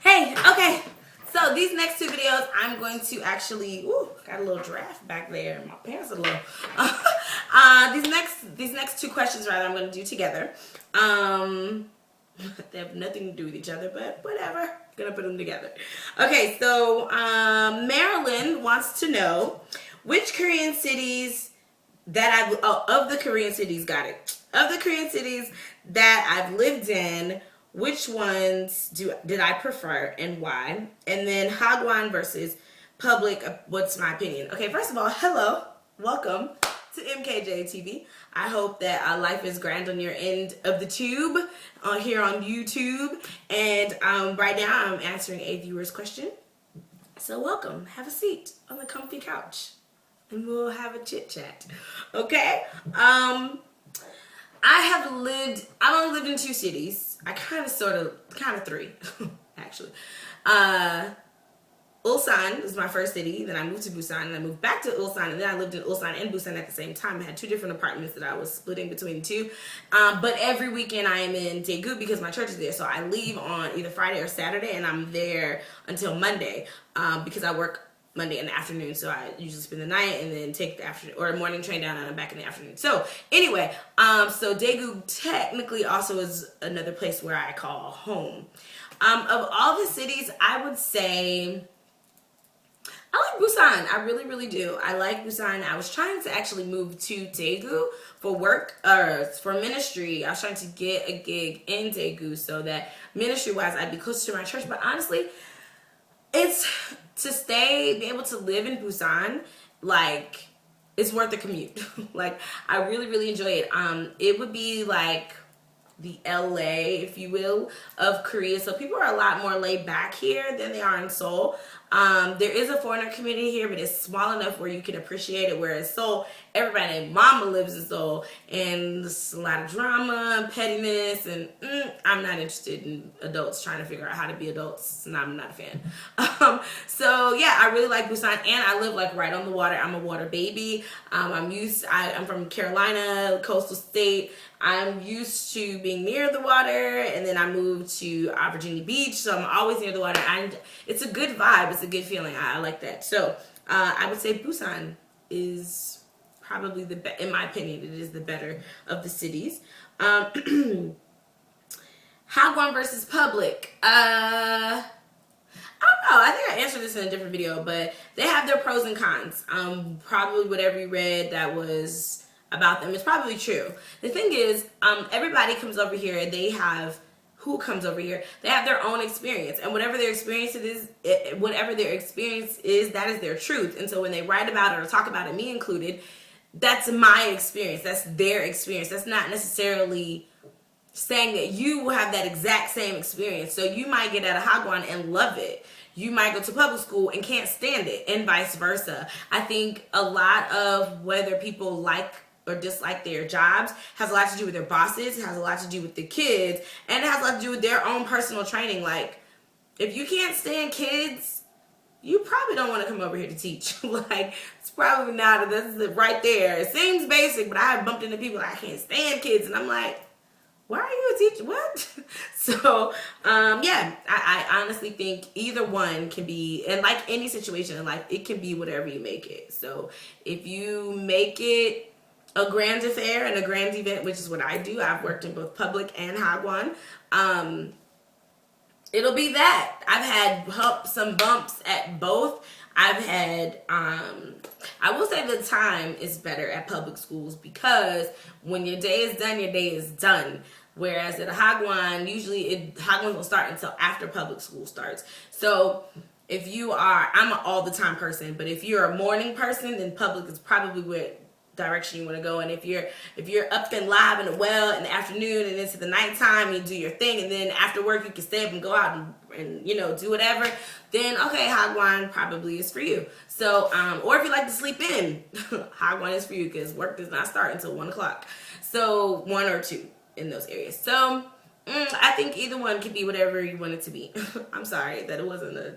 Hey, okay. So these next two videos, I'm going to actually, got a little draft back there. My pants are low. These next two questions, rather, I'm going to do together. They have nothing to do with each other, but whatever. Gonna put them together. Okay, so Marilyn wants to know which Korean cities that of the Korean cities, got it. Of the Korean cities that I've lived in, which ones did I prefer and why? And then Hagwan versus public, what's my opinion? Okay, first of all, hello, welcome to MKJ TV. I hope that life is grand on your end of the tube here on YouTube. And right now I'm answering a viewer's question. So welcome, have a seat on the comfy couch and we'll have a chit chat. Okay? I've only lived in two cities. I kind of three, actually. Ulsan was my first city. Then I moved to Busan, and I moved back to Ulsan, and then I lived in Ulsan and Busan at the same time. I had two different apartments that I was splitting between the two. But every weekend I am in Daegu because my church is there. So I leave on either Friday or Saturday, and I'm there until Monday because I work Monday in the afternoon. So I usually spend the night and then take the afternoon or morning train down, and I'm back in the afternoon. So anyway, so Daegu technically also is another place where I call home. Of all the cities, I would say I like Busan. I really, really do. I like Busan. I was trying to actually move to Daegu for work or for ministry. I was trying to get a gig in Daegu so that ministry-wise I'd be closer to my church. But honestly, it's to be able to live in Busan, like, it's worth the commute. Like, I really, really enjoy it. It would be like the LA, if you will, of Korea. So people are a lot more laid back here than they are in Seoul. There is a foreigner community here, but it's small enough where you can appreciate it. Whereas Seoul, everybody named Mama lives in Seoul, and there's a lot of drama and pettiness, and I'm not interested in adults trying to figure out how to be adults, and I'm not a fan. So yeah, I really like Busan, and I live like right on the water. I'm a water baby. I'm from Carolina, coastal state. I'm used to being near the water, and then I moved to Virginia Beach, so I'm always near the water. And it's a good vibe. It's a good feeling. I like that. So I would say Busan is probably in my opinion, it is the better of the cities. Hagwan versus public. I don't know. I think I answered this in a different video, but they have their pros and cons. Probably whatever you read that was about them is probably true. The thing is, everybody comes over here. They have their own experience, and whatever their experience is, that is their truth. And so when they write about it or talk about it, me included, that's my experience. That's their experience. That's not necessarily saying that you will have that exact same experience. So you might get out of Hagwan and love it. You might go to public school and can't stand it, and vice versa. I think a lot of whether people like or dislike their jobs has a lot to do with their bosses, it has a lot to do with the kids, and it has a lot to do with their own personal training. Like, if you can't stand kids, you probably don't want to come over here to teach. Like, it's probably not, this is it right there. It seems basic, but I have bumped into people I can't stand kids, and I'm like, why are you a teacher? What? So, yeah, I honestly think either one can be, and like any situation in life, it can be whatever you make it. So, if you make it a grand affair and a grand event, which is what I do, I've worked in both public and Hagwan, it'll be that. I've had some bumps at both. I've had, I will say the time is better at public schools because when your day is done, your day is done. Whereas at a Hagwan, usually Hagwan won't start until after public school starts. So if you are, I'm an all the time person, but if you're a morning person, then public is probably where direction you want to go. And if you're up and live and well in the afternoon and into the nighttime, you do your thing, and then after work you can stay up and go out and do whatever, then okay, Hagwan probably is for you. So or if you like to sleep in, Hagwan is for you because work does not start until 1 o'clock. So 1 or 2 in those areas. So I think either one could be whatever you want it to be. I'm sorry that it wasn't a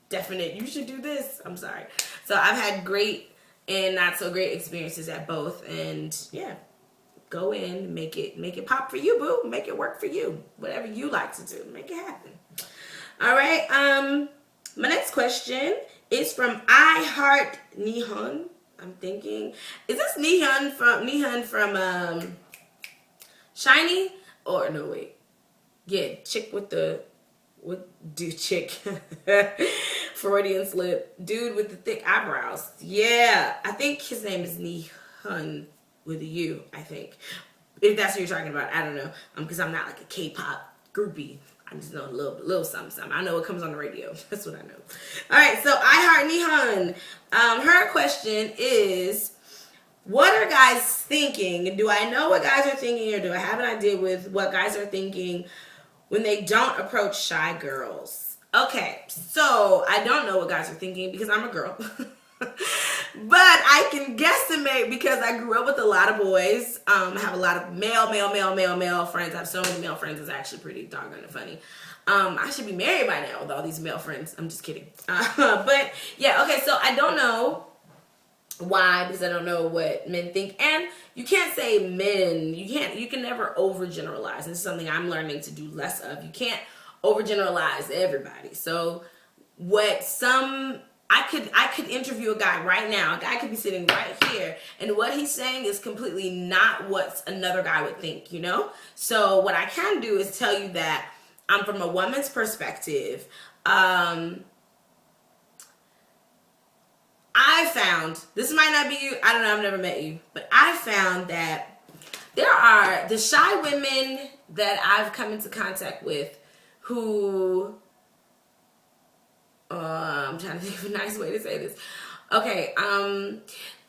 definite you should do this. I'm sorry. So I've had great and not so great experiences at both, and yeah, go in, make it pop for you, boo. Make it work for you. Whatever you like to do, make it happen. All right. My next question is from I Heart Nihon. I'm thinking, is this Nihon from Shiny? Or no, wait. Yeah, chick with the chick. Freudian slip. Dude with the thick eyebrows. Yeah, I think his name is Nihon with a U, I think. If that's what you're talking about, I don't know. Because I'm not like a K-pop groupie. I just know a little something. I know it comes on the radio. That's what I know. All right, so I Heart Nihon. Her question is, what are guys thinking? Do I know what guys are thinking, or do I have an idea with what guys are thinking when they don't approach shy girls? Okay, so I don't know what guys are thinking because I'm a girl. But I can guesstimate because I grew up with a lot of boys. I have a lot of male friends. I have so many male friends. It's actually pretty doggone funny. I should be married by now with all these male friends. I'm just kidding. But yeah, okay, so I don't know why, because I don't know what men think. And you can't say men. You can never overgeneralize. This is something I'm learning to do less of. You can't overgeneralize everybody. So I could interview a guy right now. A guy could be sitting right here, and what he's saying is completely not what another guy would think, you know? So what I can do is tell you that I'm from a woman's perspective. I found, this might not be you, I don't know, I've never met you, but I found that there are the shy women that I've come into contact with who, I'm trying to think of a nice way to say this. Okay,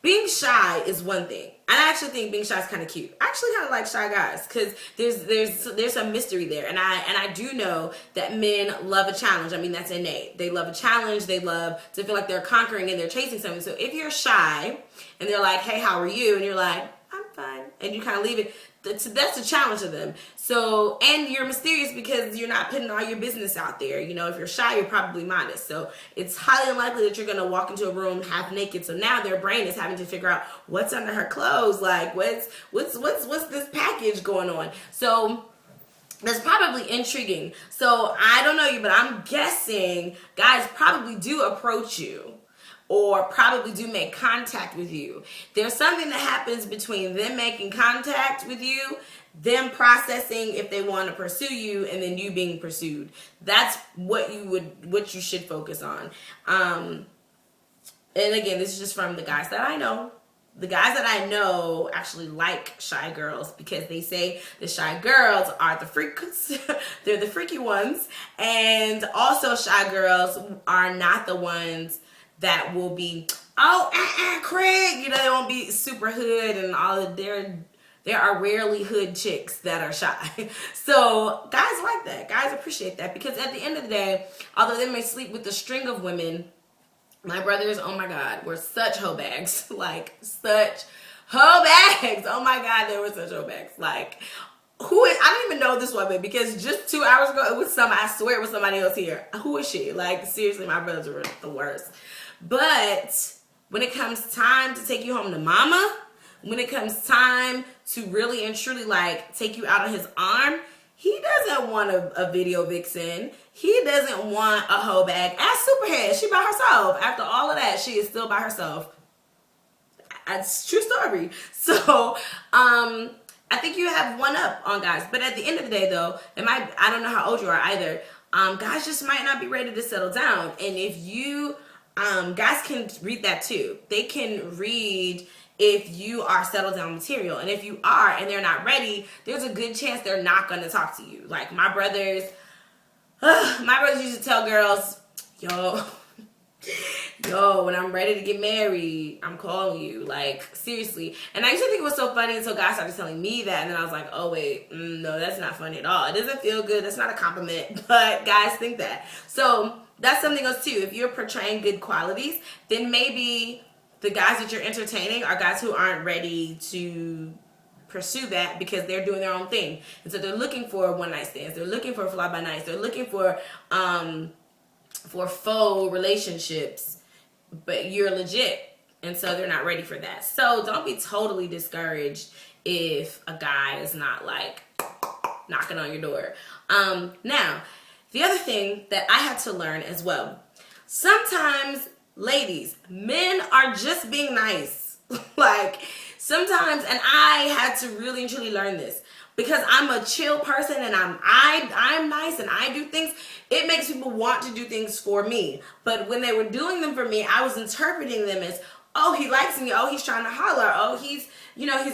being shy is one thing. I actually think being shy is kind of cute. I actually kind of like shy guys because there's some mystery there, and I do know that men love a challenge. I mean, that's innate. They love a challenge. They love to feel like they're conquering and they're chasing something. So if you're shy and they're like, "Hey, how are you?" and you're like, "I'm fine," and you kind of leave it, that's a challenge to them. So, and you're mysterious because you're not putting all your business out there. You know, if you're shy, you're probably modest. So it's highly unlikely that you're going to walk into a room half naked. So now their brain is having to figure out what's under her clothes. Like what's this package going on? So that's probably intriguing. So I don't know you, but I'm guessing guys probably do approach you, or probably do make contact with you. There's something that happens between them making contact with you, them processing if they want to pursue you, and then you being pursued. That's what you should focus on. And again, this is just from the guys that I know. The guys that I know actually like shy girls because they say the shy girls are the freaks. They're the freaky ones. And also shy girls are not the ones that will be, Craig, you know, they won't be super hood and all of there are rarely hood chicks that are shy. So guys like that. Guys appreciate that because at the end of the day, although they may sleep with a string of women, my brothers, oh my God, were such hoe bags. Like, such hoe bags. Oh my God, they were such hoe bags. Like, I don't even know this woman because just 2 hours ago, I swear it was somebody else here. Who is she? Like, seriously, my brothers were the worst. But when it comes time to take you home to mama, when it comes time to really and truly like take you out on his arm, he doesn't want a video vixen. He doesn't want a hoe bag. Ask Superhead. She by herself. After all of that, she is still by herself. It's a true story. So, I think you have one up on guys. But at the end of the day, though, I don't know how old you are either. Guys just might not be ready to settle down. And if you... guys can read that too. They can read if you are settled down material. And if you are and they're not ready, there's a good chance they're not going to talk to you. Like my brothers used to tell girls, yo, when I'm ready to get married, I'm calling you. Like, seriously. And I used to think it was so funny until guys started telling me that. And then I was like, oh, wait, no, that's not funny at all. It doesn't feel good. That's not a compliment. But guys think that. So that's something else too. If you're portraying good qualities, then maybe the guys that you're entertaining are guys who aren't ready to pursue that because they're doing their own thing. And so they're looking for one night stands. They're looking for fly by nights. They're looking for faux relationships, but you're legit. And so they're not ready for that. So don't be totally discouraged if a guy is not like knocking on your door. Now, The other thing that I had to learn as well, sometimes, ladies, men are just being nice. Like, sometimes, and I had to really and truly learn this, because I'm a chill person and I'm nice and I do things. It makes people want to do things for me. But when they were doing them for me, I was interpreting them as, oh, he likes me. Oh, he's trying to holler. Oh, he's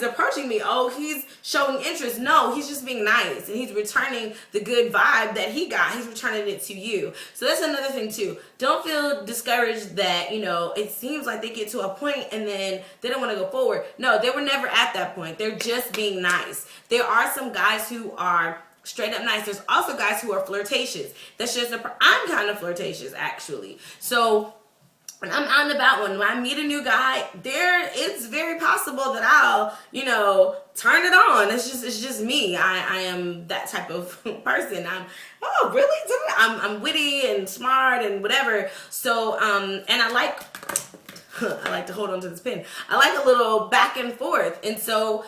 approaching me. Oh, he's showing interest. No, he's just being nice. And he's returning the good vibe that he got. He's returning it to you. So that's another thing too. Don't feel discouraged that, it seems like they get to a point and then they don't want to go forward. No, they were never at that point. They're just being nice. There are some guys who are straight up nice. There's also guys who are flirtatious. That's just, I'm kind of flirtatious actually. So when I'm out and about, when I meet a new guy, it's very possible that I'll, turn it on. It's just me. I am that type of person. Oh, really? I'm witty and smart and whatever. So, and I like to hold on to this pen. I like a little back and forth. And so,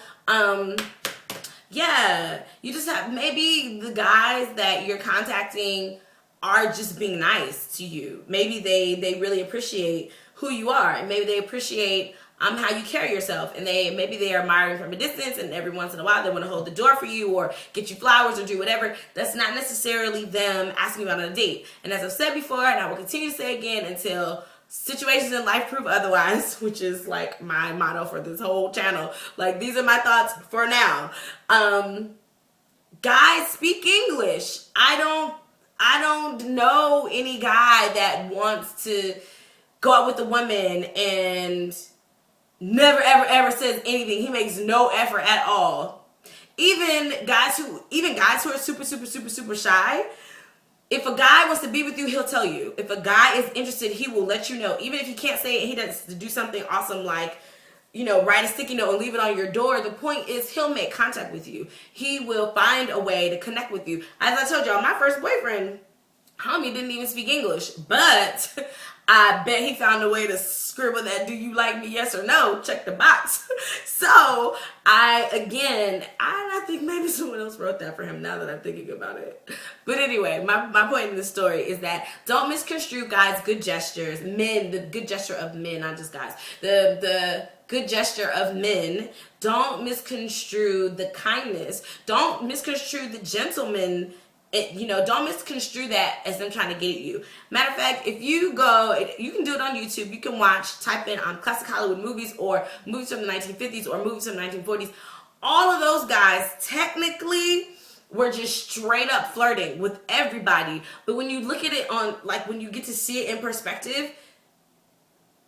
yeah, you just have, maybe the guys that you're contacting are just being nice to you. Maybe they really appreciate who you are, and maybe they appreciate how you carry yourself, and maybe they are admiring from a distance, and every once in a while they want to hold the door for you or get you flowers or do whatever. That's not necessarily them asking you out on a date. And as I've said before, and I will continue to say again until situations in life prove otherwise, which is like my motto for this whole channel. Like, these are my thoughts for now. Guys, speak English. I don't know any guy that wants to go out with a woman and never ever says anything. He makes no effort at all. Even guys who are super shy, if a guy wants to be with you, he'll tell you. If a guy is interested, he will let you know. Even if he can't say it, he does to do something awesome like, write a sticky note and leave it on your door. The point is, he'll make contact with you. He will find a way to connect with you. As I told y'all, my first boyfriend, homie, didn't even speak English, but I bet he found a way to scribble that, do you like me, yes or no, check the box. So I think maybe someone else wrote that for him now that I'm thinking about it. But anyway, my point in this story is that don't misconstrue guys' good gestures. Men, the good gesture of men, not just guys. The good gesture of men. Don't misconstrue the kindness. Don't misconstrue the gentleman. Don't misconstrue that as them trying to get at you. Matter of fact, if you go, you can do it on YouTube. You can type in classic Hollywood movies or movies from the 1950s or movies from the 1940s. All of those guys technically were just straight up flirting with everybody. But when you look at it when you get to see it in perspective,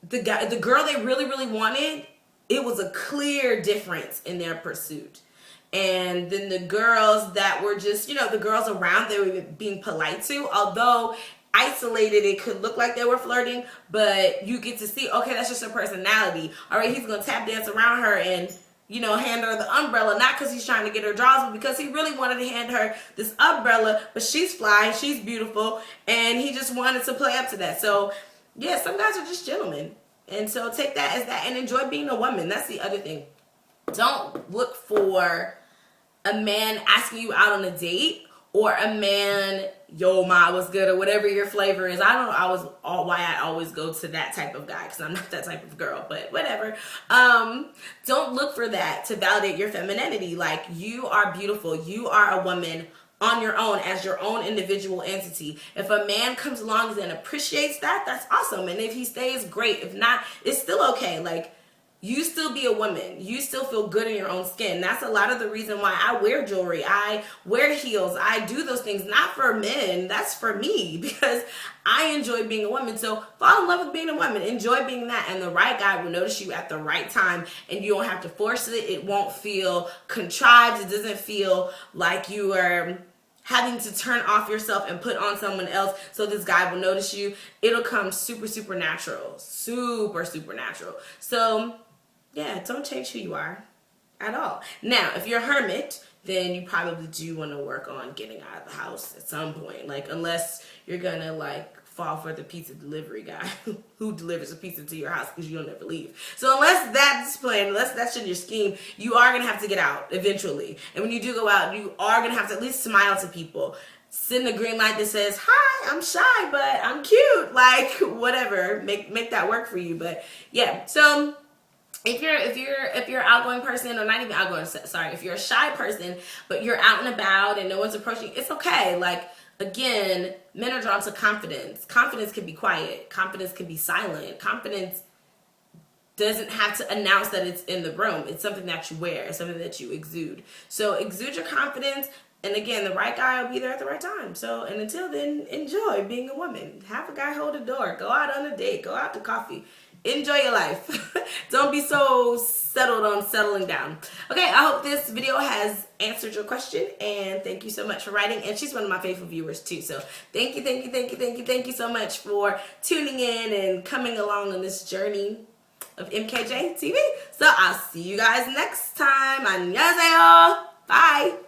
the girl they really wanted, it was a clear difference in their pursuit. And then the girls that were just, the girls around, they were being polite to, although isolated, it could look like they were flirting, but you get to see, okay, that's just her personality. All right, he's going to tap dance around her and, hand her the umbrella, not because he's trying to get her draws, but because he really wanted to hand her this umbrella, but she's fly, she's beautiful, and he just wanted to play up to that. So, yeah, some guys are just gentlemen. And so take that as that and enjoy being a woman. That's the other thing. Don't look for a man asking you out on a date or a man, yo, ma, what's good, or whatever your flavor is. I don't know why I always go to that type of guy, because I'm not that type of girl, but whatever. Don't look for that to validate your femininity. Like, you are beautiful. You are a woman on your own as your own individual entity. If a man comes along and appreciates that, that's awesome. And if he stays, great. If not, it's still okay. Like, you still be a woman. You still feel good in your own skin. That's a lot of the reason why I wear jewelry. I wear heels. I do those things, not for men. That's for me, because I enjoy being a woman. So fall in love with being a woman. Enjoy being that. And the right guy will notice you at the right time. And you don't have to force it. It won't feel contrived. It doesn't feel like you are having to turn off yourself and put on someone else so this guy will notice you. It'll come super natural. Super natural. So yeah, don't change who you are at all. Now, if you're a hermit, then you probably do want to work on getting out of the house at some point. Like, unless you're going to fall for the pizza delivery guy who delivers a pizza to your house because you don't ever leave. So unless that's planned, unless that's in your scheme, you are going to have to get out eventually. And when you do go out, you are going to have to at least smile to people. send a green light that says, hi, I'm shy, but I'm cute. Like, whatever. Make that work for you. But yeah, so if you're an outgoing person, or not even outgoing, sorry, if you're a shy person, but you're out and about and no one's approaching, it's okay. Like, again, men are drawn to confidence. Confidence can be quiet. Confidence can be silent. Confidence doesn't have to announce that it's in the room. It's something that you wear. It's something that you exude. So exude your confidence. And again, the right guy will be there at the right time. So, and until then, enjoy being a woman. Have a guy hold a door. Go out on a date. Go out to coffee. Enjoy your life. Don't be so settled on settling down. Okay, I hope this video has answered your question, and thank you so much for writing. And she's one of my faithful viewers too. So thank you so much for tuning in and coming along on this journey of MKJ TV. So I'll see you guys next time. 안녕하세요. Bye.